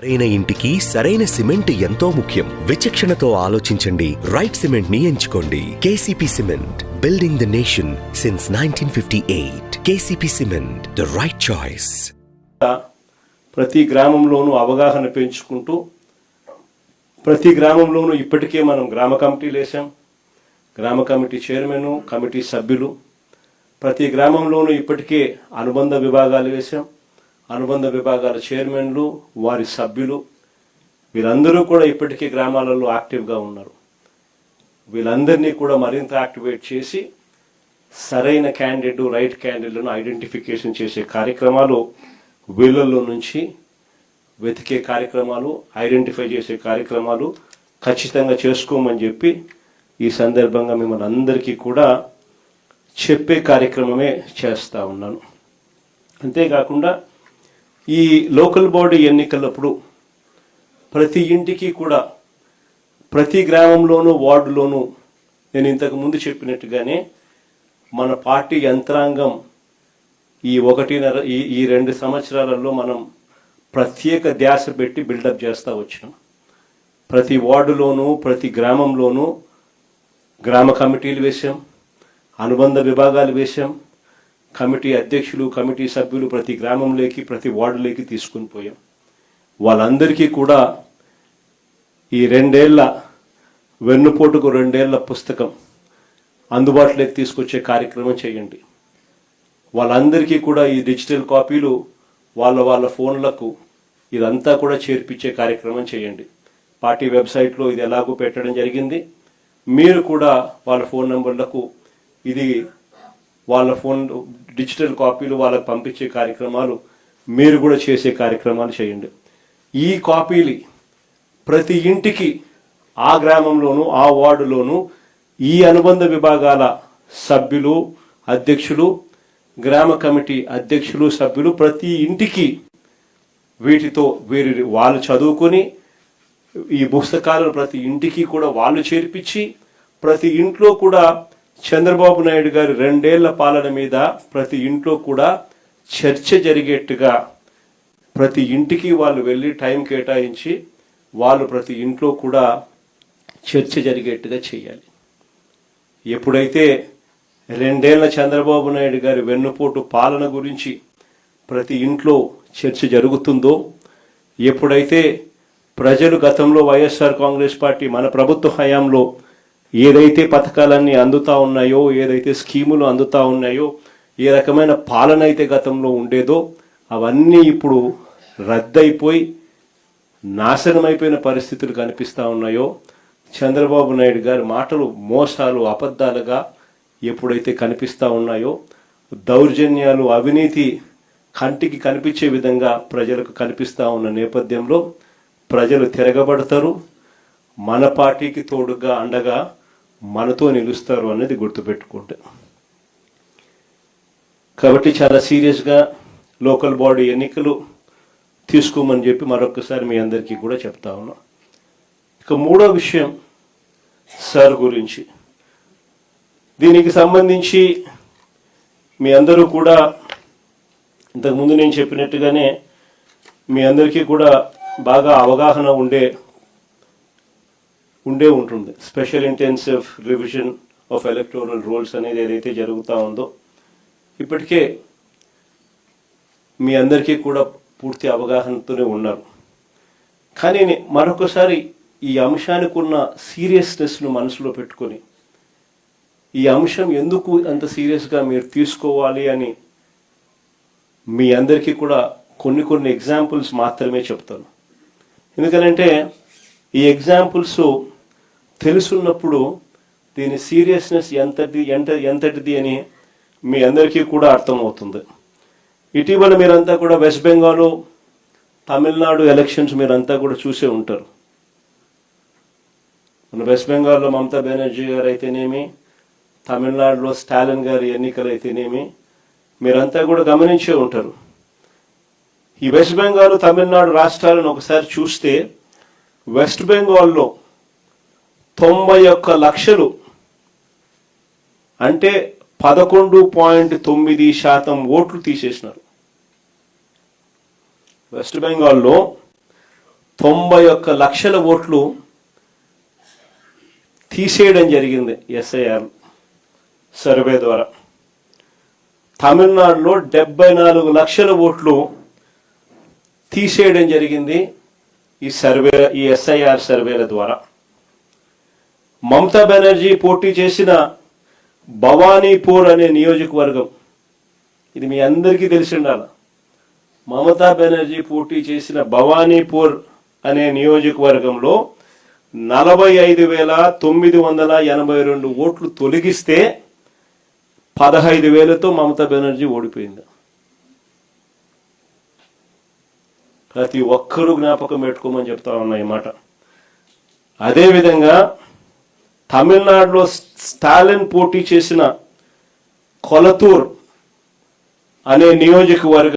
సరైన ఇంటికి సరైన సిమెంట్ ఎంతో ముఖ్యం. విచక్షణతో ఆలోచించండి. రైట్ సిమెంట్ ని ఎంచుకోండి. KCP cement, building the nation since 1958. KCP cement, the right choice. ప్రతి గ్రామంలోనూ అవగాహన పెంచుకుంటూ ప్రతి గ్రామంలోనూ ఇప్పటికే మనం గ్రామ కమిటీలు వేసాం. గ్రామ కమిటీ చైర్మన్, కమిటీ సభ్యులు, ప్రతి గ్రామంలోనూ ఇప్పటికే అనుబంధ విభాగాలు వేసాం. అనుబంధ విభాగాల చైర్మన్లు, వారి సభ్యులు, వీళ్ళందరూ కూడా ఇప్పటికే గ్రామాలలో యాక్టివ్గా ఉన్నారు. వీళ్ళందరినీ కూడా మరింత యాక్టివేట్ చేసి సరైన క్యాండిడేట్, రైట్ క్యాండిడేట్లను ఐడెంటిఫికేషన్ చేసే కార్యక్రమాలు, వీళ్ళల్లో నుంచి వెతికే కార్యక్రమాలు, ఐడెంటిఫై చేసే కార్యక్రమాలు ఖచ్చితంగా చేసుకోమని చెప్పి ఈ సందర్భంగా మిమ్మల్ని అందరికీ కూడా చెప్పే కార్యక్రమమే చేస్తూ ఉన్నాను. అంతేకాకుండా ఈ లోకల్ బాడీ ఎన్నికలప్పుడు ప్రతి ఇంటికి కూడా, ప్రతి గ్రామంలోనూ, వార్డులోనూ నేను ఇంతకు ముందు చెప్పినట్టుగానే మన పార్టీ యంత్రాంగం ఈ 2 సంవత్సరాలలో మనం ప్రత్యేక ధ్యాస పెట్టి బిల్డప్ చేస్తూ వచ్చినాం. ప్రతి వార్డులోనూ, ప్రతి గ్రామంలోనూ గ్రామ కమిటీలు వేసాం, అనుబంధ విభాగాలు వేసాం, కమిటీ అధ్యక్షులు, కమిటీ సభ్యులు ప్రతి గ్రామంలోకి, ప్రతి వార్డులోకి తీసుకుని పోయాం. వాళ్ళందరికీ కూడా ఈ 2 ఏళ్ల వెన్నుపోటుకు 2 ఏళ్ల పుస్తకం అందుబాటులోకి తీసుకొచ్చే కార్యక్రమం చేయండి. వాళ్ళందరికీ కూడా ఈ డిజిటల్ కాపీలు వాళ్ళ ఫోన్లకు ఇదంతా కూడా చేర్పించే కార్యక్రమం చేయండి. పార్టీ వెబ్సైట్లో ఇది ఎలాగో పెట్టడం జరిగింది. మీరు కూడా వాళ్ళ ఫోన్ నెంబర్లకు ఇది వాళ్ళ ఫోన్ డిజిటల్ కాపీలు వాళ్ళకు పంపించే కార్యక్రమాలు మీరు కూడా చేసే కార్యక్రమాలు చేయండి. ఈ కాపీలు ప్రతి ఇంటికి, ఆ గ్రామంలోనూ, ఆ వార్డులోనూ ఈ అనుబంధ విభాగాల సభ్యులు, అధ్యక్షులు, గ్రామ కమిటీ అధ్యక్షులు, సభ్యులు ప్రతి ఇంటికి వీటితో వాళ్ళు చదువుకొని ఈ పుస్తకాలను ప్రతి ఇంటికి కూడా వాళ్ళు చేర్పించి, ప్రతి ఇంట్లో కూడా చంద్రబాబు నాయుడు గారి 2 ఏళ్ల పాలన మీద ప్రతి ఇంట్లో కూడా చర్చ జరిగేట్టుగా ప్రతి ఇంటికి వాళ్ళు వెళ్ళి టైం కేటాయించి వాళ్ళు ప్రతి ఇంట్లో కూడా చర్చ జరిగేట్టుగా చేయాలి. ఎప్పుడైతే 2 ఏళ్ల చంద్రబాబు నాయుడు గారి వెన్నుపోటు పాలన గురించి ప్రతి ఇంట్లో చర్చ జరుగుతుందో, ఎప్పుడైతే ప్రజలు గతంలో వైఎస్ఆర్ కాంగ్రెస్ పార్టీ మన ప్రభుత్వ హయాంలో ఏదైతే పథకాలన్నీ అందుతా ఉన్నాయో, ఏదైతే స్కీములు అందుతా ఉన్నాయో, ఏ రకమైన పాలన అయితే గతంలో ఉండేదో అవన్నీ ఇప్పుడు రద్దయిపోయి నాశనమైపోయిన పరిస్థితులు కనిపిస్తూ ఉన్నాయో, చంద్రబాబు నాయుడు గారి మాటలు మోసాలు, అబద్ధాలుగా ఎప్పుడైతే కనిపిస్తూ ఉన్నాయో, దౌర్జన్యాలు, అవినీతి కంటికి కనిపించే విధంగా ప్రజలకు కనిపిస్తూ ఉన్న నేపథ్యంలో ప్రజలు తిరగబడతారు. మన పార్టీకి తోడుగా, అండగా మనతో నిలుస్తారు అనేది గుర్తుపెట్టుకుంటే. కాబట్టి చాలా సీరియస్గా లోకల్ బాడీ ఎన్నికలు తీసుకోమని చెప్పి మరొకసారి మీ అందరికీ కూడా చెప్తా ఉన్నా. ఇక 3వ విషయం సార్ గురించి. దీనికి సంబంధించి మీ అందరూ కూడా ఇంతకుముందు నేను చెప్పినట్టుగానే మీ అందరికీ కూడా బాగా అవగాహన ఉండే ఉంటుంది. Special intensive revision of electoral rolls అనేది ఏదైతే జరుగుతూ ఉందో ఇప్పటికే మీ అందరికీ కూడా పూర్తి అవగాహనతోనే ఉన్నారు. కానీ మరొకసారి ఈ అంశానికి ఉన్న సీరియస్నెస్ను మనసులో పెట్టుకొని, ఈ అంశం ఎందుకు అంత సీరియస్గా మీరు తీసుకోవాలి అని మీ అందరికీ కూడా కొన్ని ఎగ్జాంపుల్స్ మాత్రమే చెప్తాను. ఎందుకనంటే ఈ ఎగ్జాంపుల్స్ తెలుసున్నప్పుడు దీని సీరియస్నెస్ ఎంతటిది అని మీ అందరికీ కూడా అర్థమవుతుంది. ఇటీవల మీరంతా కూడా వెస్ట్ బెంగాల్, తమిళనాడు ఎలక్షన్స్ మీరంతా కూడా చూసే ఉంటారు. మన వెస్ట్ బెంగాల్లో మమతా బెనర్జీ గారు అయితేనేమి, తమిళనాడులో స్టాలిన్ గారి ఎన్నికలు అయితేనేమి మీరంతా కూడా గమనించే ఉంటారు. ఈ వెస్ట్ బెంగాల్, తమిళనాడు రాష్ట్రాలను ఒకసారి చూస్తే వెస్ట్ బెంగాల్లో 91 లక్షలు అంటే 11.9% ఓట్లు తీసేసినారు. వెస్ట్ బెంగాల్లో 91 లక్షల ఓట్లు తీసేయడం జరిగింది ఎస్ఐఆర్ సర్వే ద్వారా. తమిళనాడులో 74 లక్షల ఓట్లు తీసేయడం జరిగింది ఈ ఎస్ఐఆర్ సర్వేల ద్వారా. మమతా బెనర్జీ పోటీ చేసిన భవానీపూర్ అనే నియోజకవర్గం, ఇది మీ అందరికీ తెలిసి ఉండాలి. మమతా బెనర్జీ పోటీ చేసిన భవానీపూర్ అనే నియోజకవర్గంలో 45,982 ఓట్లు తొలగిస్తే 15,000తో మమతా బెనర్జీ ఓడిపోయింది. ప్రతి ఒక్కరూ జ్ఞాపకం పెట్టుకోమని చెప్తా ఉన్నా ఈ మాట. అదేవిధంగా తమిళనాడులో స్టాలిన్ పోటీ చేసిన కొలతూర్ అనే నియోజకవర్గం